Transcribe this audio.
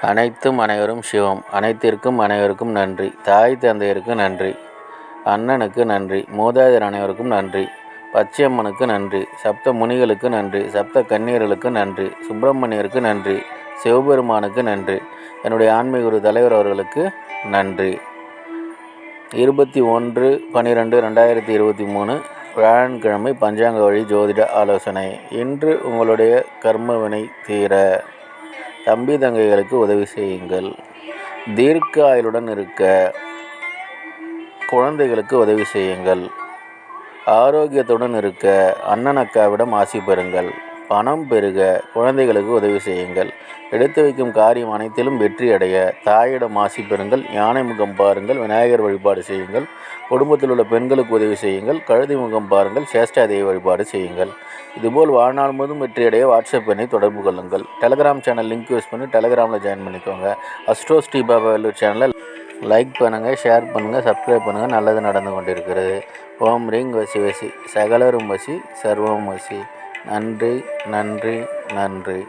அனைத்தும் அனைவரும் சிவம். அனைத்திற்கும் அனைவருக்கும் நன்றி. தாய் தந்தையருக்கு நன்றி. அண்ணனுக்கு நன்றி. மூதாதையர் அனைவருக்கும் நன்றி. பச்சையம்மனுக்கு நன்றி. சப்த முனிகளுக்கு நன்றி. சப்த கன்னியர்களுக்கு நன்றி. சுப்பிரமணியருக்கு நன்றி. சிவபெருமானுக்கு நன்றி. என்னுடைய ஆன்மீக குரு தலைவர் அவர்களுக்கு நன்றி. 21/12/2023 வியாழக்கிழமை பஞ்சாங்க வழி ஜோதிட ஆலோசனை. இன்று உங்களுடைய கர்மவினை தீர தம்பி தங்கைகளுக்கு உதவி செய்யுங்கள். தீர்க்க ஆயுளுடன் இருக்க குழந்தைகளுக்கு உதவி செய்யுங்கள். ஆரோக்கியத்துடன் இருக்க அண்ணன் அக்காவிடம் ஆசி பெறுங்கள். பணம் பெருக குழந்தைகளுக்கு உதவி செய்யுங்கள். எடுத்து வைக்கும் காரியம் அனைத்திலும் வெற்றி அடைய தாயிடம் ஆசி பெறுங்கள். யானை முகம் பாருங்கள். விநாயகர் வழிபாடு செய்யுங்கள். குடும்பத்தில் உள்ள பெண்களுக்கு உதவி செய்யுங்கள். கழுதி முகம் பாருங்கள். சேஷ்டாதேவி வழிபாடு செய்யுங்கள். இதுபோல் வாழ்நாள் முழுவதும் வெற்றியடைய வாட்ஸ்அப் எண்ணை தொடர்பு கொள்ளுங்கள். டெலகிராம் சேனல் லிங்க் யூஸ் பண்ணி டெலகிராமில் ஜாயின் பண்ணிக்கோங்க. அஸ்ட்ரோ ஸ்ரீ பாபா வெல்லூர் சேனலை லைக் பண்ணுங்கள், ஷேர் பண்ணுங்கள், சப்ஸ்கிரைப் பண்ணுங்கள். நல்லது நடந்து கொண்டிருக்கிறது. ஓம் ரீங் வசி வசி சகலரும் வசி சர்வம் வசி. நன்றி நன்றி நன்றி.